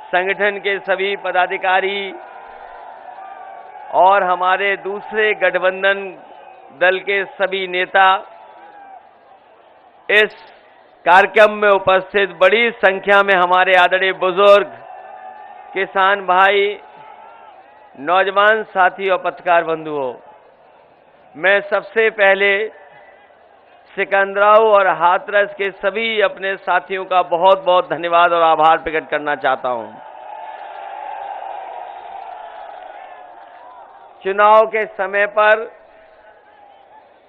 संगठन के सभी पदाधिकारी और हमारे दूसरे गठबंधन दल के सभी नेता, इस कार्यक्रम में उपस्थित बड़ी संख्या में हमारे आदरणीय बुजुर्ग, किसान भाई, नौजवान साथी और पत्रकार बंधुओं, मैं सबसे पहले सिकंदराव और हाथरस के सभी अपने साथियों का बहुत बहुत धन्यवाद और आभार प्रकट करना चाहता हूं। चुनाव के समय पर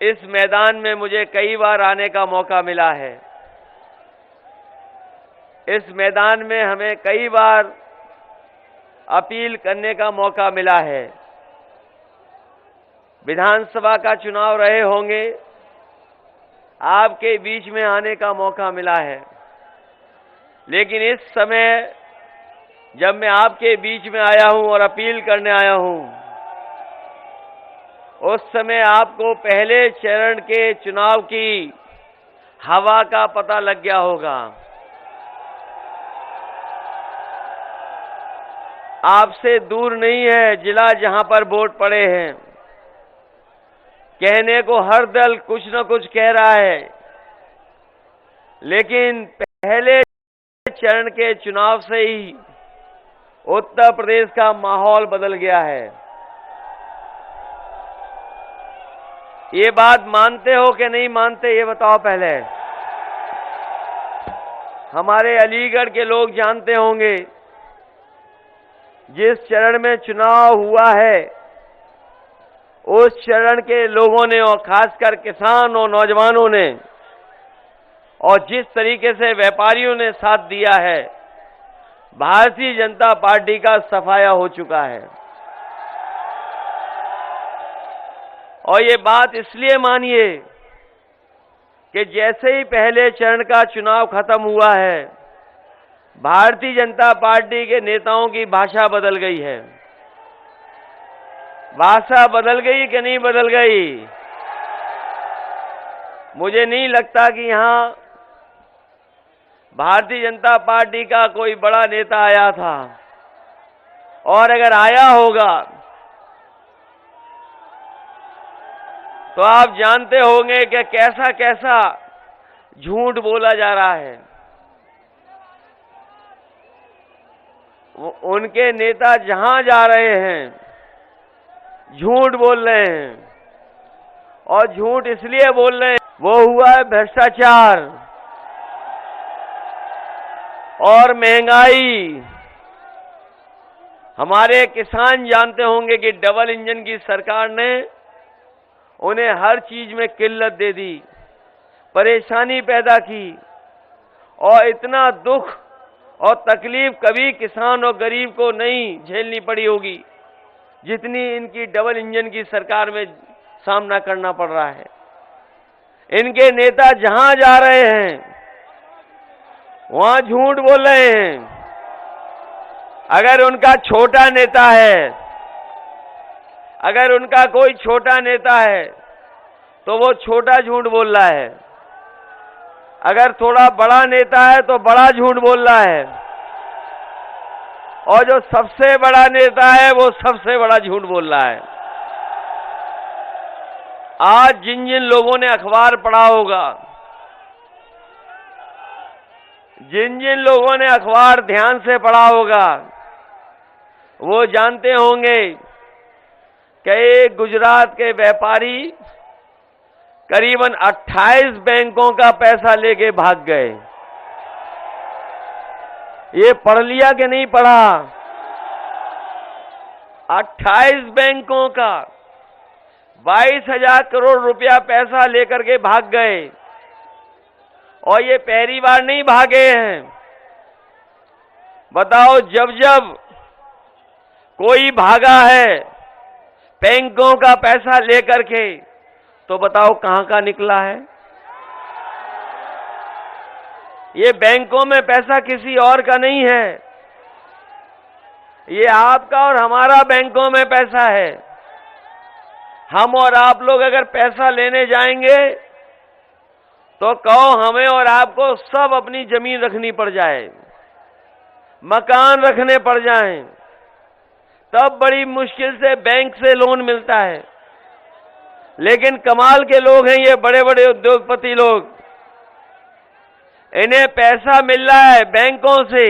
इस मैदान में मुझे कई बार आने का मौका मिला है। इस मैदान में हमें कई बार अपील करने का मौका मिला है। विधानसभा का चुनाव रहे होंगे, आपके बीच में आने का मौका मिला है, लेकिन इस समय जब मैं आपके बीच में आया हूं और अपील करने आया हूं, उस समय आपको पहले चरण के चुनाव की हवा का पता लग गया होगा। आपसे दूर नहीं है जिला जहां पर वोट पड़े हैं। कहने को हर दल कुछ न कुछ कह रहा है, लेकिन पहले चरण के चुनाव से ही उत्तर प्रदेश का माहौल बदल गया है। ये बात मानते हो कि नहीं मानते, ये बताओ पहले। हमारे अलीगढ़ के लोग जानते होंगे, जिस चरण में चुनाव हुआ है, उस चरण के लोगों ने और खासकर किसान और नौजवानों ने और जिस तरीके से व्यापारियों ने साथ दिया है, भारतीय जनता पार्टी का सफाया हो चुका है। और ये बात इसलिए मानिए कि जैसे ही पहले चरण का चुनाव खत्म हुआ है, भारतीय जनता पार्टी के नेताओं की भाषा बदल गई है। भाषा बदल गई कि नहीं बदल गई? मुझे नहीं लगता कि यहां भारतीय जनता पार्टी का कोई बड़ा नेता आया था, और अगर आया होगा तो आप जानते होंगे कि कैसा कैसा झूठ बोला जा रहा है। उनके नेता जहां जा रहे हैं, झूठ बोल रहे हैं, और झूठ इसलिए बोल रहे हैं, वो हुआ है भ्रष्टाचार और महंगाई। हमारे किसान जानते होंगे कि डबल इंजन की सरकार ने उन्हें हर चीज में किल्लत दे दी, परेशानी पैदा की, और इतना दुख और तकलीफ कभी किसान और गरीब को नहीं झेलनी पड़ी होगी जितनी इनकी डबल इंजन की सरकार में सामना करना पड़ रहा है। इनके नेता जहां जा रहे हैं वहां झूठ बोल रहे हैं। अगर उनका छोटा नेता है, अगर उनका कोई छोटा नेता है तो वो छोटा झूठ बोल रहा है, अगर थोड़ा बड़ा नेता है तो बड़ा झूठ बोल रहा है, और जो सबसे बड़ा नेता है वो सबसे बड़ा झूठ बोल रहा है। आज जिन जिन लोगों ने अखबार पढ़ा होगा, जिन जिन लोगों ने अखबार ध्यान से पढ़ा होगा, वो जानते होंगे कि गुजरात के व्यापारी करीबन 28 बैंकों का पैसा लेके भाग गए। ये पढ़ लिया कि नहीं पढ़ा? 28 बैंकों का 22,000 करोड़ रुपया पैसा लेकर के भाग गए, और ये पहली बार नहीं भागे हैं। बताओ, जब जब कोई भागा है बैंकों का पैसा लेकर के, तो बताओ कहां का निकला है? ये बैंकों में पैसा किसी और का नहीं है, ये आपका और हमारा बैंकों में पैसा है। हम और आप लोग अगर पैसा लेने जाएंगे तो कहो हमें और आपको सब अपनी जमीन रखनी पड़ जाए, मकान रखने पड़ जाएं, तब बड़ी मुश्किल से बैंक से लोन मिलता है। लेकिन कमाल के लोग हैं ये बड़े बड़े उद्योगपति लोग, इन्हें पैसा मिल रहा है बैंकों से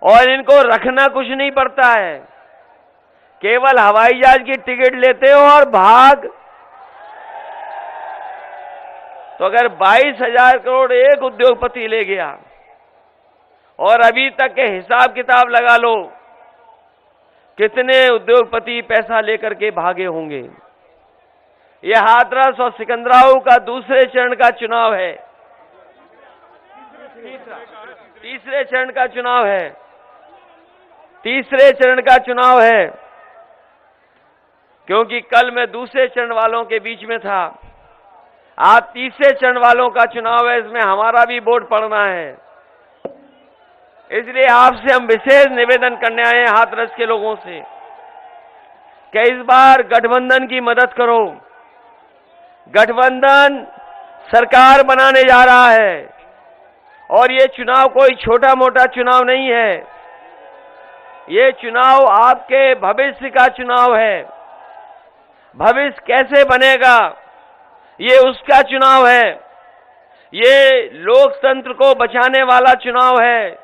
और इनको रखना कुछ नहीं पड़ता है, केवल हवाई जहाज की टिकट लेते हो और भाग। तो अगर 22,000 करोड़ एक उद्योगपति ले गया और अभी तक के हिसाब किताब लगा लो कितने उद्योगपति पैसा लेकर के भागे होंगे। यह हाथरस और सिकंदराऊ का दूसरे चरण का चुनाव है, तीसरे चरण का चुनाव है, तीसरे चरण का चुनाव है, क्योंकि कल मैं दूसरे चरण वालों के बीच में था। आज तीसरे चरण वालों का चुनाव है, इसमें हमारा भी वोट पड़ना है। इसलिए आपसे हम विशेष निवेदन करने आए हैं हाथरस के लोगों से कि इस बार गठबंधन की मदद करो। गठबंधन सरकार बनाने जा रहा है और ये चुनाव कोई छोटा मोटा चुनाव नहीं है, ये चुनाव आपके भविष्य का चुनाव है। भविष्य कैसे बनेगा ये उसका चुनाव है, ये लोकतंत्र को बचाने वाला चुनाव है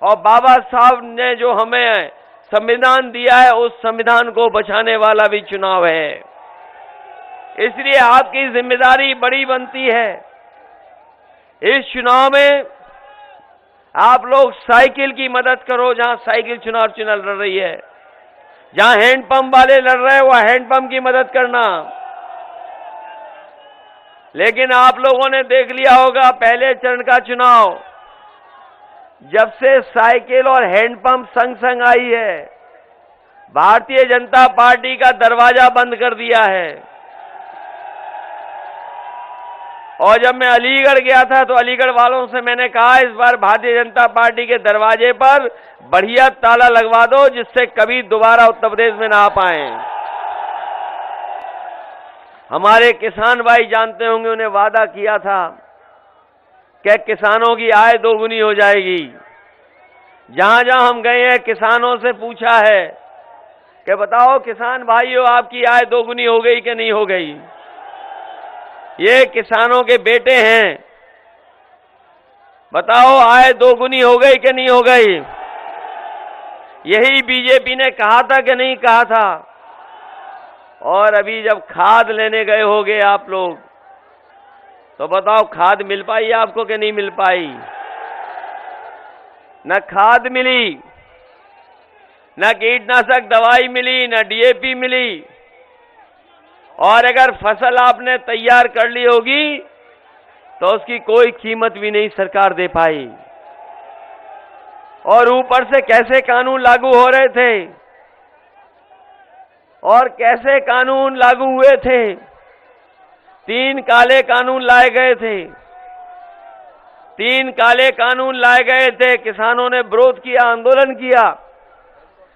और बाबा साहब ने जो हमें संविधान दिया है उस संविधान को बचाने वाला भी चुनाव है। इसलिए आपकी जिम्मेदारी बड़ी बनती है। इस चुनाव में आप लोग साइकिल की मदद करो, जहां साइकिल चुनाव लड़ रही है, जहां हैंडपंप वाले लड़ रहे हैं वह हैंडपंप की मदद करना। लेकिन आप लोगों ने देख लिया होगा पहले चरण का चुनाव, जब से साइकिल और हैंडपंप संग संग आई है, भारतीय जनता पार्टी का दरवाजा बंद कर दिया है। और जब मैं अलीगढ़ गया था तो अलीगढ़ वालों से मैंने कहा इस बार भारतीय जनता पार्टी के दरवाजे पर बढ़िया ताला लगवा दो, जिससे कभी दोबारा उत्तर प्रदेश में ना आ पाए। हमारे किसान भाई जानते होंगे, उन्हें वादा किया था कि किसानों की आय दोगुनी हो जाएगी। जहां जहां हम गए हैं किसानों से पूछा है कि बताओ किसान भाइयों आपकी आय दोगुनी हो गई कि नहीं हो गई। ये किसानों के बेटे हैं, बताओ आय दोगुनी हो गई कि नहीं हो गई। यही बीजेपी ने कहा था कि नहीं कहा था। और अभी जब खाद लेने गए होगे आप लोग, तो बताओ खाद मिल पाई आपको कि नहीं मिल पाई। न खाद मिली, न कीटनाशक दवाई मिली, न डीएपी मिली। और अगर फसल आपने तैयार कर ली होगी तो उसकी कोई कीमत भी नहीं सरकार दे पाई। और ऊपर से कैसे कानून लागू हो रहे थे और कैसे कानून लागू हुए थे। 3 काले कानून लाए गए थे, 3 काले कानून लाए गए थे। किसानों ने विरोध किया, आंदोलन किया।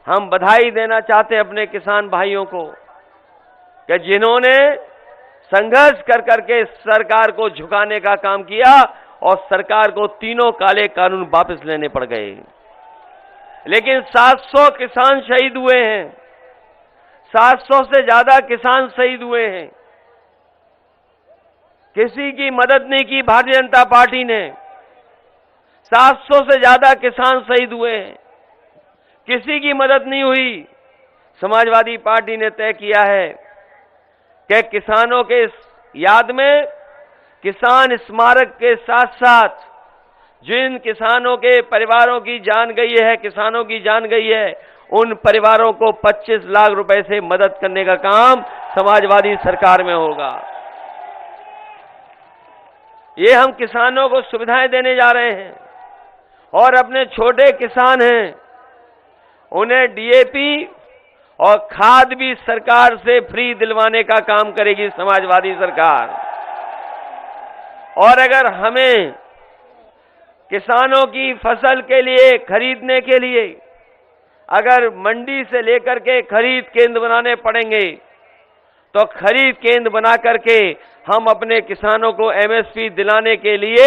हम बधाई देना चाहते हैं अपने किसान भाइयों को कि जिन्होंने संघर्ष कर करके सरकार को झुकाने का काम किया और सरकार को तीनों काले कानून वापस लेने पड़ गए। लेकिन 700 किसान शहीद हुए हैं, 700 से ज्यादा किसान शहीद हुए हैं। किसी की मदद नहीं की भारतीय जनता पार्टी ने। 700 से ज्यादा किसान शहीद हुए हैं, किसी की मदद नहीं हुई। समाजवादी पार्टी ने तय किया है कि किसानों के याद में किसान स्मारक के साथ साथ जिन किसानों के परिवारों की जान गई है, किसानों की जान गई है, उन परिवारों को 25 लाख रुपए से मदद करने का काम समाजवादी सरकार में होगा। ये हम किसानों को सुविधाएं देने जा रहे हैं। और अपने छोटे किसान हैं उन्हें डीएपी और खाद भी सरकार से फ्री दिलवाने का काम करेगी समाजवादी सरकार। और अगर हमें किसानों की फसल के लिए खरीदने के लिए अगर मंडी से लेकर के खरीद केंद्र बनाने पड़ेंगे तो खरीद केंद्र बना करके हम अपने किसानों को एमएसपी दिलाने के लिए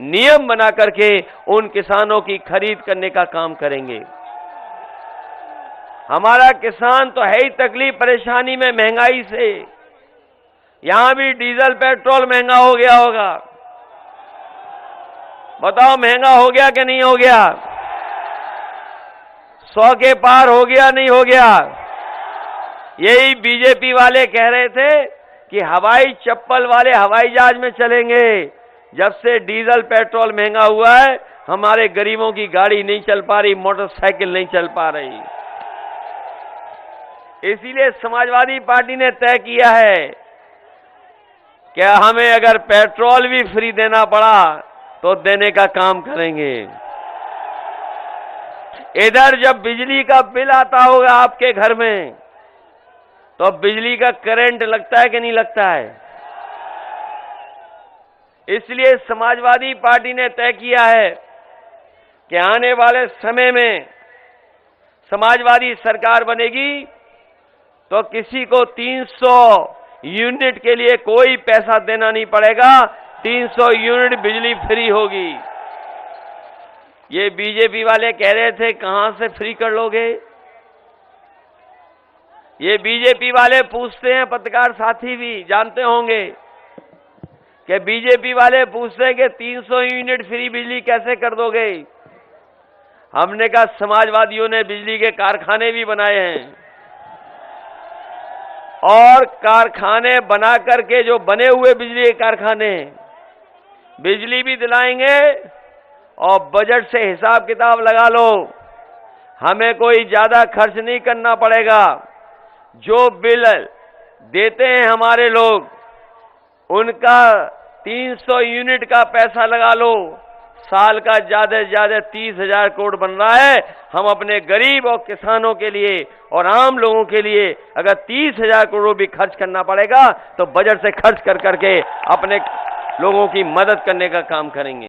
नियम बना करके उन किसानों की खरीद करने का काम करेंगे। हमारा किसान तो है ही तकलीफ परेशानी में महंगाई से। यहां भी डीजल पेट्रोल महंगा हो गया होगा। बताओ महंगा हो गया कि नहीं हो गया? 100 के पार हो गया नहीं हो गया? यही बीजेपी वाले कह रहे थे कि हवाई चप्पल वाले हवाई जहाज में चलेंगे। जब से डीजल पेट्रोल महंगा हुआ है हमारे गरीबों की गाड़ी नहीं चल पा रही, मोटरसाइकिल नहीं चल पा रही। इसीलिए समाजवादी पार्टी ने तय किया है कि हमें अगर पेट्रोल भी फ्री देना पड़ा तो देने का काम करेंगे। इधर जब बिजली का बिल आता होगा आपके घर में तो बिजली का करंट लगता है कि नहीं लगता है? इसलिए समाजवादी पार्टी ने तय किया है कि आने वाले समय में समाजवादी सरकार बनेगी तो किसी को 300 यूनिट के लिए कोई पैसा देना नहीं पड़ेगा। 300 यूनिट बिजली फ्री होगी। ये बीजेपी वाले कह रहे थे कहां से फ्री कर लोगे? ये बीजेपी वाले पूछते हैं, पत्रकार साथी भी जानते होंगे कि बीजेपी वाले पूछते हैं कि 300 यूनिट फ्री बिजली कैसे कर दोगे? हमने कहा समाजवादियों ने बिजली के कारखाने भी बनाए हैं और कारखाने बना करके जो बने हुए बिजली के कारखाने बिजली भी दिलाएंगे और बजट से हिसाब किताब लगा लो, हमें कोई ज्यादा खर्च नहीं करना पड़ेगा। जो बिल देते हैं हमारे लोग उनका 300 यूनिट का पैसा लगा लो, साल का ज्यादा से ज्यादा 30,000 करोड़ बन रहा है। हम अपने गरीब और किसानों के लिए और आम लोगों के लिए अगर 30,000 करोड़ भी खर्च करना पड़ेगा तो बजट से खर्च कर करके अपने लोगों की मदद करने का काम करेंगे।